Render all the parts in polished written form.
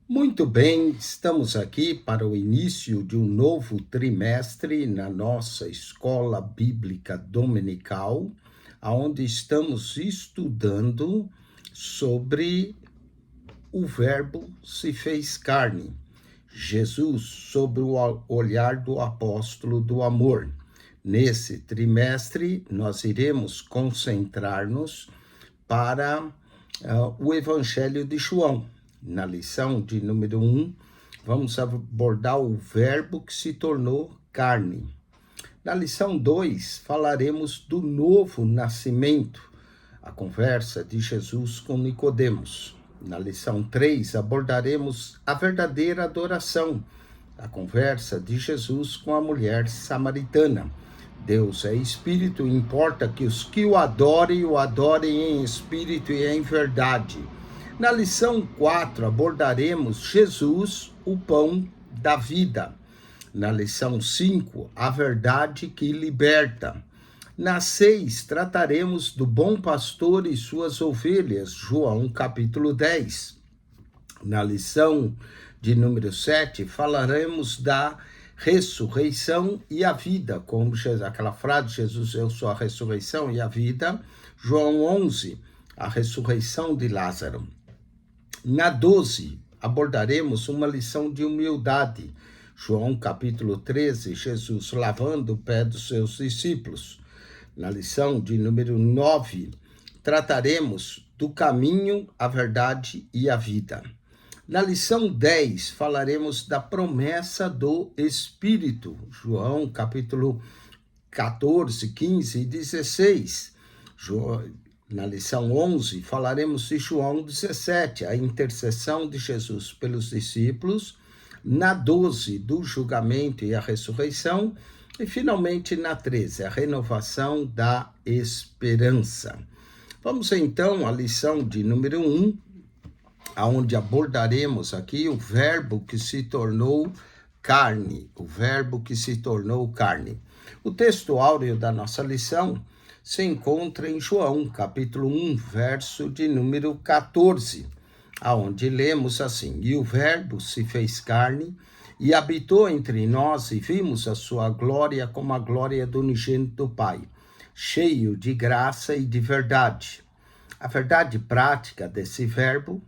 Muito bem, estamos aqui para o início de um novo trimestre na nossa escola bíblica dominical, onde estamos estudando sobre o Verbo se fez carne, Jesus sob o olhar do apóstolo do amor. Nesse trimestre, nós iremos concentrar-nos para o Evangelho de João. Na lição de número 1, vamos abordar o Verbo que se tornou carne. Na lição 2, falaremos do novo nascimento, a conversa de Jesus com Nicodemos. Na lição 3, abordaremos a verdadeira adoração, a conversa de Jesus com a mulher samaritana. Deus é espírito, importa que os que o adorem em espírito e em verdade. Na lição 4, abordaremos Jesus, o pão da vida. Na lição 5, a verdade que liberta. Na 6, trataremos do bom pastor e suas ovelhas, João capítulo 10. Na lição de número 7, falaremos da ressurreição e a vida, como aquela frase, Jesus, eu sou a ressurreição e a vida. João 11, a ressurreição de Lázaro. Na 12, abordaremos uma lição de humildade. João capítulo 13, Jesus lavando o pé dos seus discípulos. Na lição de número 9, trataremos do caminho, a verdade e a vida. Na lição 10, falaremos da promessa do Espírito. João capítulo 14, 15 e 16. Na lição 11, falaremos de João 17, a intercessão de Jesus pelos discípulos. Na 12, do julgamento e a ressurreição. E, finalmente, na 13, a renovação da esperança. Vamos, então, à lição de número 1, onde abordaremos aqui o verbo que se tornou carne. O verbo que se tornou carne. O texto áureo da nossa lição se encontra em João, capítulo 1, verso de número 14, aonde lemos assim: E o Verbo se fez carne e habitou entre nós, e vimos a sua glória como a glória do unigênito do Pai, cheio de graça e de verdade. A verdade prática desse verbo,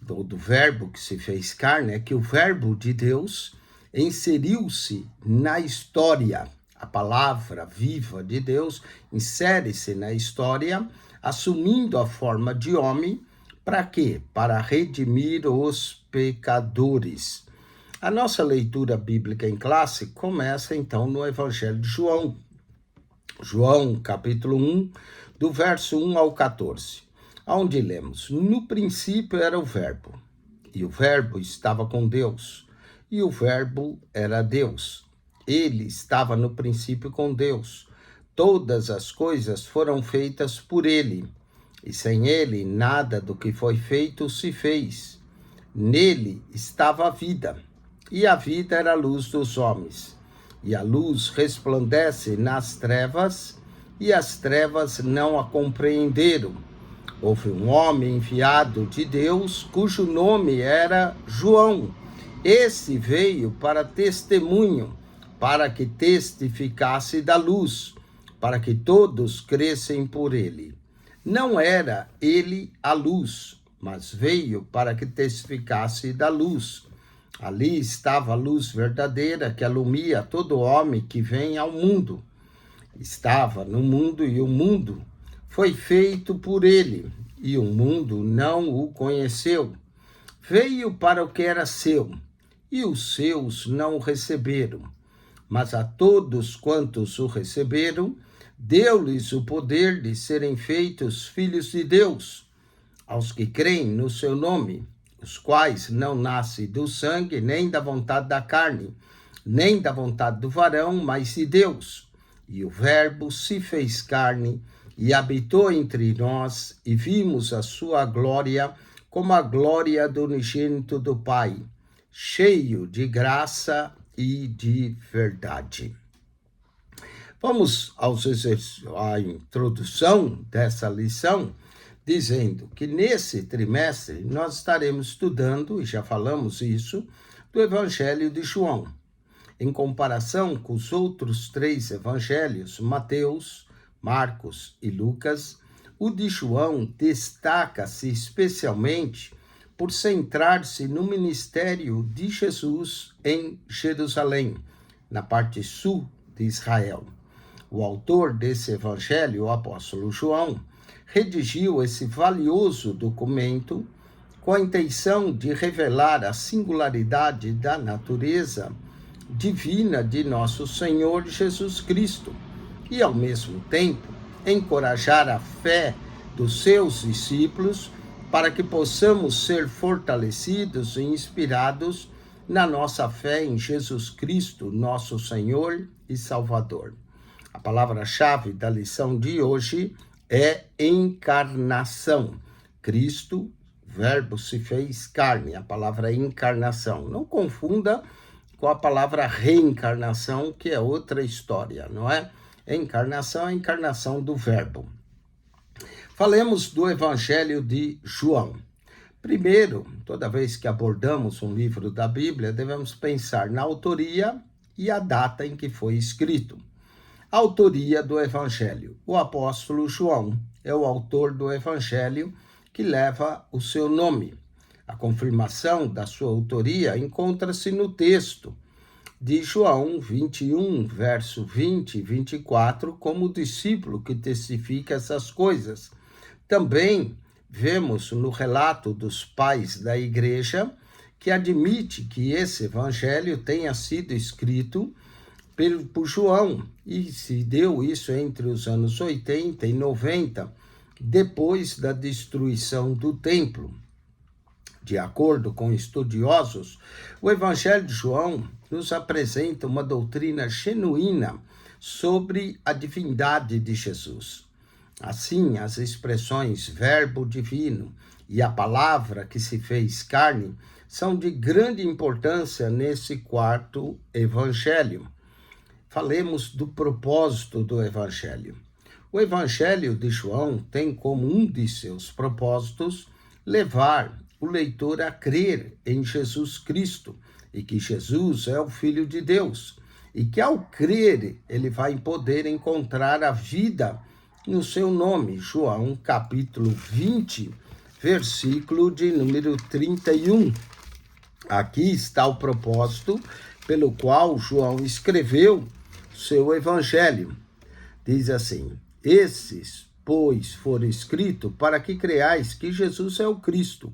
do verbo que se fez carne, é que o verbo de Deus inseriu-se na história. A palavra viva de Deus insere-se na história, assumindo a forma de homem, para quê? Para redimir os pecadores. A nossa leitura bíblica em classe começa então no Evangelho de João. João, capítulo 1, do verso 1 ao 14, onde lemos: No princípio era o Verbo, e o Verbo estava com Deus, e o Verbo era Deus. Ele estava no princípio com Deus. Todas as coisas foram feitas por ele, e sem ele nada do que foi feito se fez. Nele estava a vida, e a vida era a luz dos homens. E a luz resplandece nas trevas, e as trevas não a compreenderam. Houve um homem enviado de Deus, cujo nome era João. Esse veio para testemunho, para que testificasse da luz, para que todos crescem por ele. Não era ele a luz, mas veio para que testificasse da luz. Ali estava a luz verdadeira que alumia todo homem que vem ao mundo. Estava no mundo e o mundo foi feito por ele, e o mundo não o conheceu. Veio para o que era seu, e os seus não o receberam. Mas a todos quantos o receberam, deu-lhes o poder de serem feitos filhos de Deus, aos que creem no seu nome, os quais não nascem do sangue, nem da vontade da carne, nem da vontade do varão, mas de Deus. E o Verbo se fez carne e habitou entre nós, e vimos a sua glória como a glória do unigênito do Pai, cheio de graça e de verdade. Vamos à introdução dessa lição. dizendo que nesse trimestre nós estaremos estudando, e já falamos isso, do Evangelho de João. Em comparação com os outros 3 evangelhos, Mateus, Marcos e Lucas, o de João destaca-se especialmente por centrar-se no ministério de Jesus em Jerusalém, na parte sul de Israel. O autor desse evangelho, o apóstolo João, redigiu esse valioso documento com a intenção de revelar a singularidade da natureza divina de nosso Senhor Jesus Cristo e, ao mesmo tempo, encorajar a fé dos seus discípulos para que possamos ser fortalecidos e inspirados na nossa fé em Jesus Cristo, nosso Senhor e Salvador. A palavra-chave da lição de hoje é encarnação. Cristo, verbo se fez carne, a palavra encarnação. Não confunda com a palavra reencarnação, que é outra história, não é? Encarnação é a encarnação do verbo. Falemos do Evangelho de João. Primeiro, toda vez que abordamos um livro da Bíblia, devemos pensar na autoria e a data em que foi escrito. A autoria do Evangelho. O apóstolo João é o autor do Evangelho que leva o seu nome. A confirmação da sua autoria encontra-se no texto de João 21, verso 20 e 24, como o discípulo que testifica essas coisas. Também vemos no relato dos pais da igreja que admite que esse evangelho tenha sido escrito por João, e se deu isso entre os anos 80 e 90, depois da destruição do templo. De acordo com estudiosos, o Evangelho de João nos apresenta uma doutrina genuína sobre a divindade de Jesus. Assim, as expressões verbo divino e a palavra que se fez carne são de grande importância nesse quarto evangelho. Falemos do propósito do evangelho. O Evangelho de João tem como um de seus propósitos levar o leitor a crer em Jesus Cristo e que Jesus é o Filho de Deus e que ao crer ele vai poder encontrar a vida no seu nome. João capítulo 20, versículo de número 31. Aqui está o propósito pelo qual João escreveu seu evangelho. Diz assim: esses, pois, foram escritos para que creais que Jesus é o Cristo,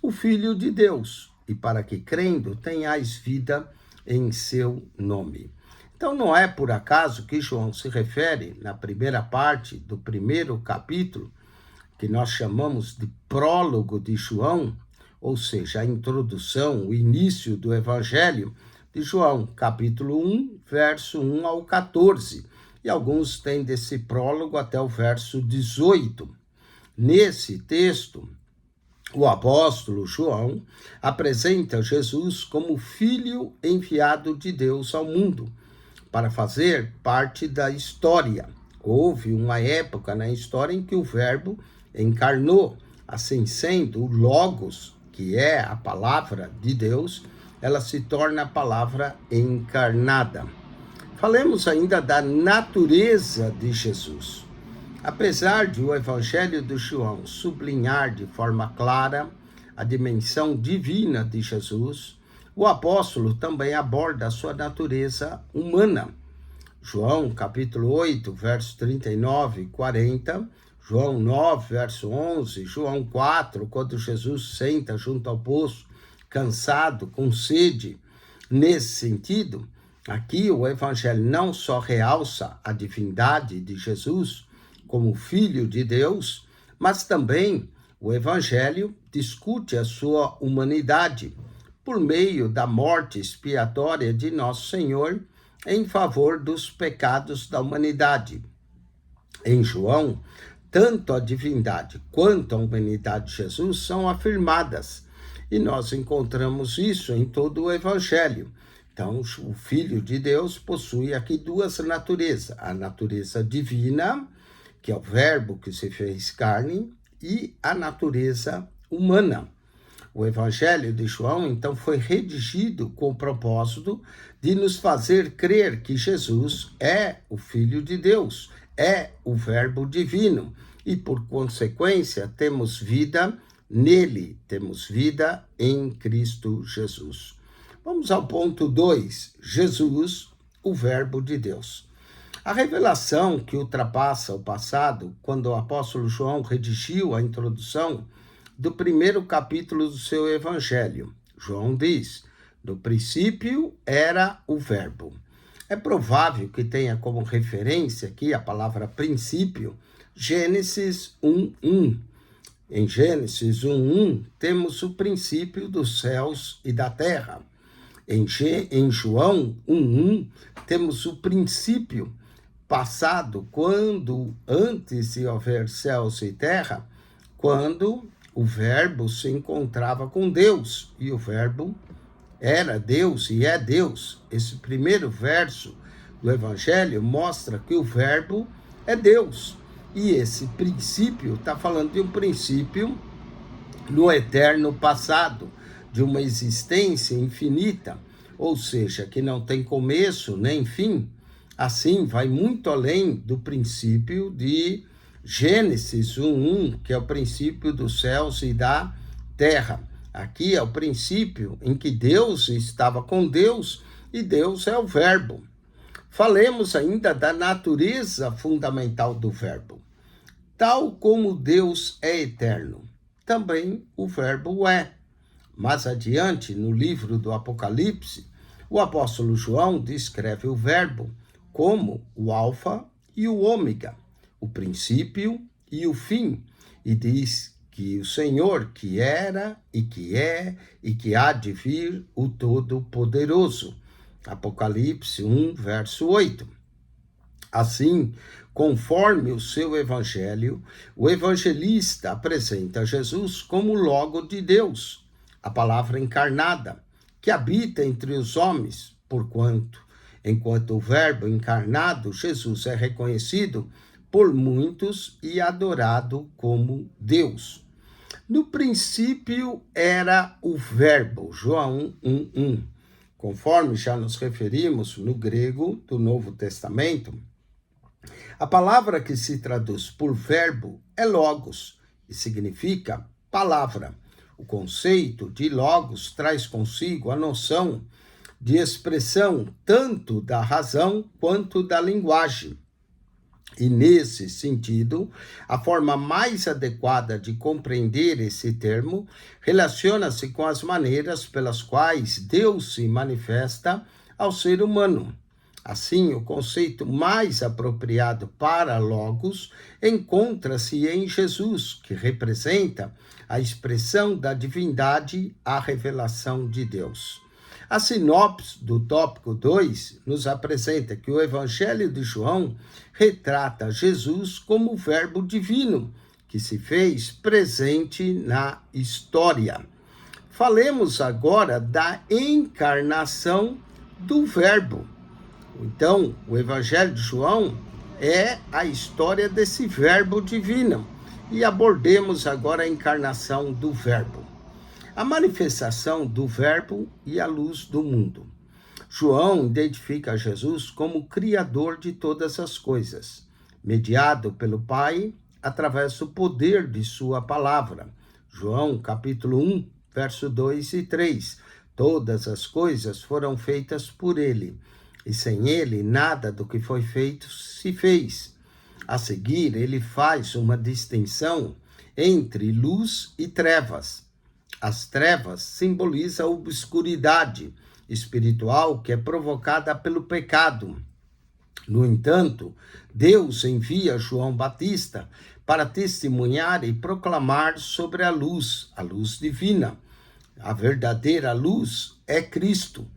o Filho de Deus, e para que, crendo, tenhais vida em seu nome. Então, não é por acaso que João se refere, na primeira parte do primeiro capítulo, que nós chamamos de prólogo de João, ou seja, a introdução, o início do Evangelho de João, capítulo 1, verso 1 ao 14. E alguns têm desse prólogo até o verso 18. Nesse texto, o apóstolo João apresenta Jesus como filho enviado de Deus ao mundo para fazer parte da história. Houve uma época na história em que o verbo encarnou, assim sendo o Logos, que é a palavra de Deus, ela se torna a palavra encarnada. Falemos ainda da natureza de Jesus. Apesar de o Evangelho de João sublinhar de forma clara a dimensão divina de Jesus, o apóstolo também aborda a sua natureza humana. João capítulo 8, verso 39 e 40, João 9, verso 11, João 4, quando Jesus senta junto ao poço, cansado, com sede. Nesse sentido, aqui o Evangelho não só realça a divindade de Jesus como Filho de Deus, mas também o Evangelho discute a sua humanidade por meio da morte expiatória de nosso Senhor em favor dos pecados da humanidade. Em João, tanto a divindade quanto a humanidade de Jesus são afirmadas, e nós encontramos isso em todo o Evangelho. Então, o Filho de Deus possui aqui duas naturezas: a natureza divina, que é o verbo que se fez carne, e a natureza humana. O Evangelho de João, então, foi redigido com o propósito de nos fazer crer que Jesus é o Filho de Deus, é o Verbo divino, e, por consequência, temos vida nele, temos vida em Cristo Jesus. Vamos ao ponto 2, Jesus, o Verbo de Deus. A revelação que ultrapassa o passado, quando o apóstolo João redigiu a introdução do primeiro capítulo do seu evangelho. João diz: no princípio era o Verbo. É provável que tenha como referência aqui a palavra princípio, Gênesis 1:1. Em Gênesis 1:1 temos o princípio dos céus e da terra. Em João 1:1 temos o princípio passado, quando antes de houver céus e terra, quando o Verbo se encontrava com Deus, e o Verbo era Deus e é Deus. Esse primeiro verso do Evangelho mostra que o Verbo é Deus. E esse princípio está falando de um princípio no eterno passado, de uma existência infinita, ou seja, que não tem começo nem fim. Assim, vai muito além do princípio de Gênesis 1:1, que é o princípio dos céus e da terra. Aqui é o princípio em que Deus estava com Deus e Deus é o Verbo. Falemos ainda da natureza fundamental do Verbo. Tal como Deus é eterno, também o Verbo é. Mais adiante, no livro do Apocalipse, o apóstolo João descreve o Verbo como o Alfa e o Ômega, o princípio e o fim, e diz que o Senhor, que era e que é e que há de vir, o Todo-Poderoso. Apocalipse 1, verso 8. Assim, conforme o seu evangelho, o evangelista apresenta Jesus como o Logo de Deus, a palavra encarnada, que habita entre os homens, enquanto o Verbo encarnado, Jesus é reconhecido por muitos e adorado como Deus. No princípio era o Verbo, João 1:1. Conforme já nos referimos no grego do Novo Testamento, a palavra que se traduz por verbo é logos e significa palavra. O conceito de logos traz consigo a noção de expressão tanto da razão quanto da linguagem. E nesse sentido, a forma mais adequada de compreender esse termo relaciona-se com as maneiras pelas quais Deus se manifesta ao ser humano. Assim, o conceito mais apropriado para logos encontra-se em Jesus, que representa a expressão da divindade, a revelação de Deus. A sinopse do tópico 2 nos apresenta que o Evangelho de João retrata Jesus como o Verbo divino, que se fez presente na história. Falemos agora da encarnação do Verbo. Então, o Evangelho de João é a história desse Verbo divino. E abordemos agora a encarnação do Verbo. A manifestação do Verbo e a luz do mundo. João identifica Jesus como Criador de todas as coisas, mediado pelo Pai através do poder de sua palavra. João, capítulo 1, verso 2 e 3. Todas as coisas foram feitas por ele, e sem ele nada do que foi feito se fez. A seguir, ele faz uma distinção entre luz e trevas. As trevas simbolizam a obscuridade espiritual que é provocada pelo pecado. No entanto, Deus envia João Batista para testemunhar e proclamar sobre a luz divina. A verdadeira luz é Cristo,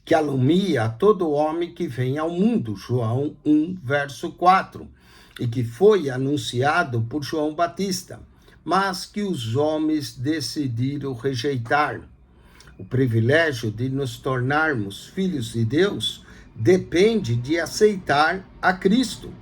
que alumia a todo homem que vem ao mundo, João 1, verso 4, e que foi anunciado por João Batista, mas que os homens decidiram rejeitar. O privilégio de nos tornarmos filhos de Deus depende de aceitar a Cristo.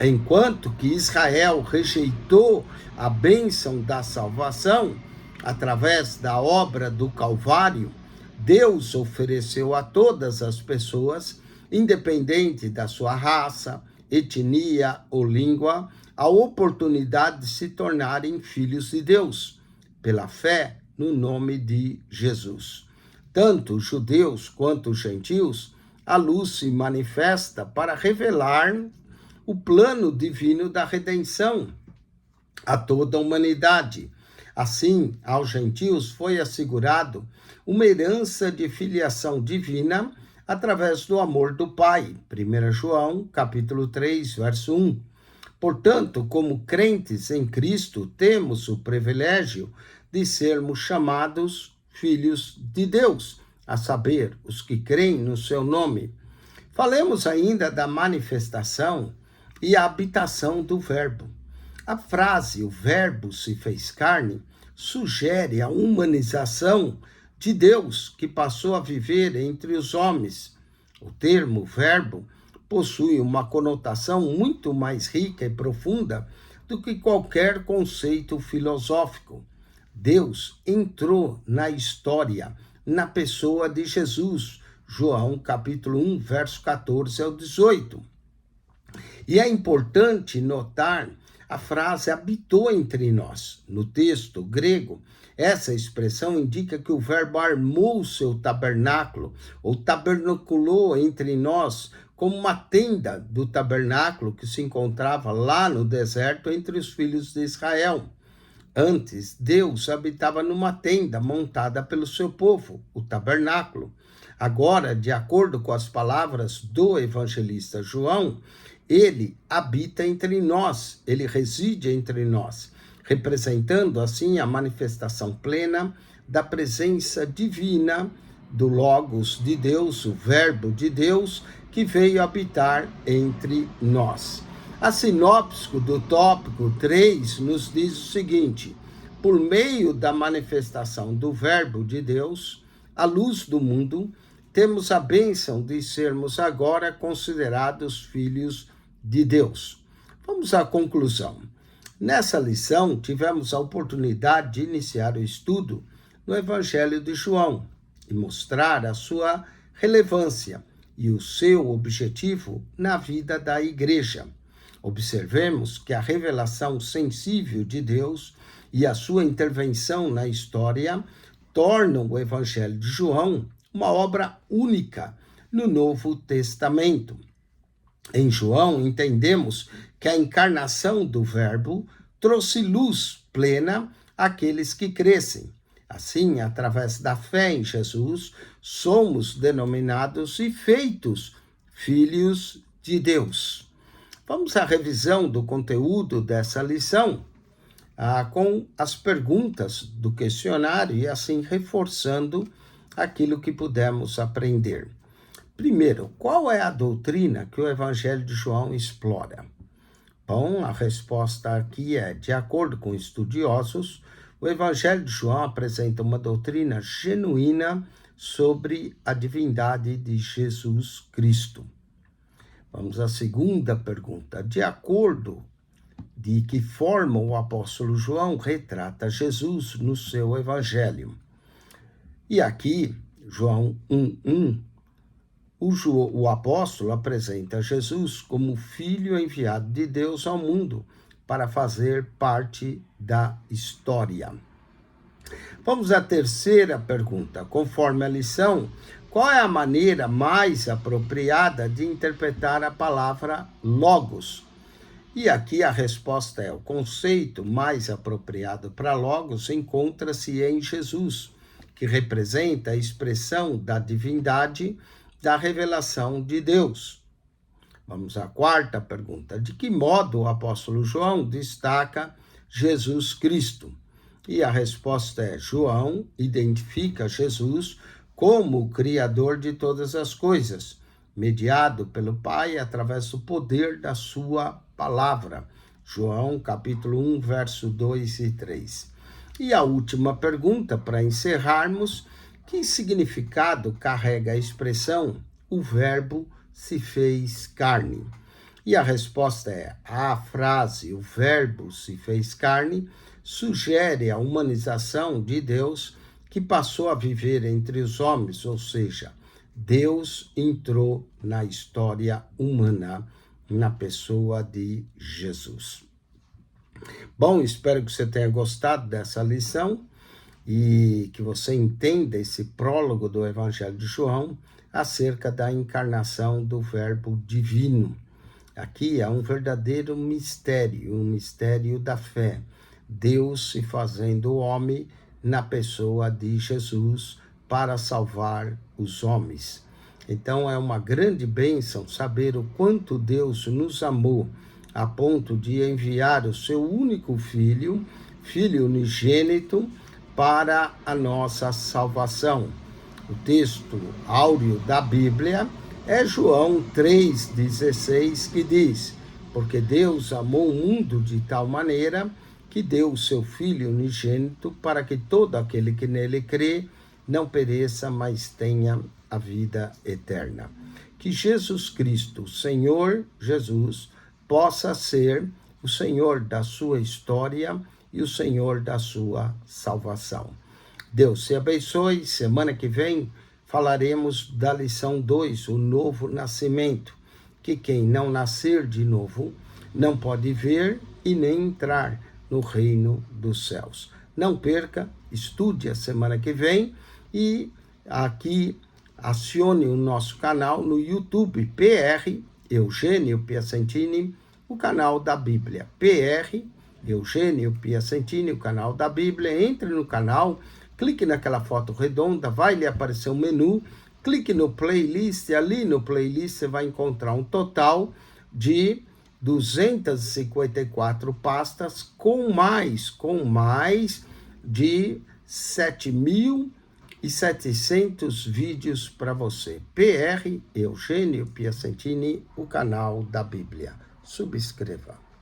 Enquanto que Israel rejeitou a bênção da salvação através da obra do Calvário, Deus ofereceu a todas as pessoas, independente da sua raça, etnia ou língua, a oportunidade de se tornarem filhos de Deus, pela fé no nome de Jesus. Tanto os judeus quanto os gentios, a luz se manifesta para revelar o plano divino da redenção a toda a humanidade. Assim, aos gentios foi assegurado uma herança de filiação divina através do amor do Pai. 1 João, capítulo 3, verso 1. Portanto, como crentes em Cristo, temos o privilégio de sermos chamados filhos de Deus, a saber, os que creem no seu nome. Falemos ainda da manifestação e a habitação do Verbo. A frase, o Verbo se fez carne, sugere a humanização de Deus, que passou a viver entre os homens. O termo Verbo possui uma conotação muito mais rica e profunda do que qualquer conceito filosófico. Deus entrou na história, na pessoa de Jesus. João, capítulo 1, verso 14 ao 18. E é importante notar a frase habitou entre nós. No texto grego, essa expressão indica que o Verbo armou o seu tabernáculo, ou tabernaculou entre nós, como uma tenda do tabernáculo que se encontrava lá no deserto entre os filhos de Israel. Antes, Deus habitava numa tenda montada pelo seu povo, o tabernáculo. Agora, de acordo com as palavras do evangelista João, ele habita entre nós, ele reside entre nós, representando assim a manifestação plena da presença divina do Logos de Deus, o Verbo de Deus, que veio habitar entre nós. A sinopse do tópico 3 nos diz o seguinte: por meio da manifestação do Verbo de Deus, a luz do mundo, temos a bênção de sermos agora considerados filhos de Deus. Vamos à conclusão. Nessa lição, tivemos a oportunidade de iniciar o estudo no Evangelho de João e mostrar a sua relevância e o seu objetivo na vida da igreja. Observemos que a revelação sensível de Deus e a sua intervenção na história tornam o Evangelho de João uma obra única no Novo Testamento. Em João, entendemos que a encarnação do Verbo trouxe luz plena àqueles que crescem. Assim, através da fé em Jesus, somos denominados e feitos filhos de Deus. Vamos à revisão do conteúdo dessa lição, com as perguntas do questionário e assim reforçando aquilo que pudemos aprender. Primeiro, qual é a doutrina que o Evangelho de João explora? Bom, a resposta aqui é: de acordo com estudiosos, o Evangelho de João apresenta uma doutrina genuína sobre a divindade de Jesus Cristo. Vamos à segunda pergunta. De acordo de que forma o apóstolo João retrata Jesus no seu Evangelho? E aqui, João 1:1, o apóstolo apresenta Jesus como filho enviado de Deus ao mundo para fazer parte da história. Vamos à terceira pergunta. Conforme a lição, qual é a maneira mais apropriada de interpretar a palavra logos? E aqui a resposta é: o conceito mais apropriado para logos encontra-se em Jesus, que representa a expressão da divindade da revelação de Deus. Vamos à quarta pergunta. De que modo o apóstolo João destaca Jesus Cristo? E a resposta é: João identifica Jesus como o Criador de todas as coisas, mediado pelo Pai através do poder da sua palavra. João, capítulo 1, verso 2 e 3. E a última pergunta, para encerrarmos: que significado carrega a expressão "o Verbo se fez carne"? E a resposta é: a frase, o verbo se fez carne, sugere a humanização de Deus que passou a viver entre os homens, ou seja, Deus entrou na história humana na pessoa de Jesus. Bom, espero que você tenha gostado dessa lição e que você entenda esse prólogo do Evangelho de João acerca da encarnação do Verbo divino. Aqui há um verdadeiro mistério, um mistério da fé. Deus se fazendo homem na pessoa de Jesus para salvar os homens. Então é uma grande bênção saber o quanto Deus nos amou a ponto de enviar o seu único filho, filho unigênito, para a nossa salvação. O texto áureo da Bíblia é João 3,16, que diz: porque Deus amou o mundo de tal maneira que deu o seu Filho unigênito para que todo aquele que nele crê não pereça, mas tenha a vida eterna. Que Jesus Cristo, Senhor Jesus, possa ser o Senhor da sua história e o Senhor da sua salvação. Deus te abençoe. Semana que vem falaremos da lição 2, o novo nascimento, que quem não nascer de novo não pode ver e nem entrar no reino dos céus. Não perca, estude a semana que vem e aqui acione o nosso canal no YouTube, PR Eugênio Piacentini, o canal da Bíblia. PR Eugênio Piacentini, o canal da Bíblia. Entre no canal, clique naquela foto redonda, vai lhe aparecer um menu, clique no playlist, e ali no playlist você vai encontrar um total de 254 pastas com mais de 7.700 vídeos para você. PR Eugênio Piacentini, o canal da Bíblia. Subscreva.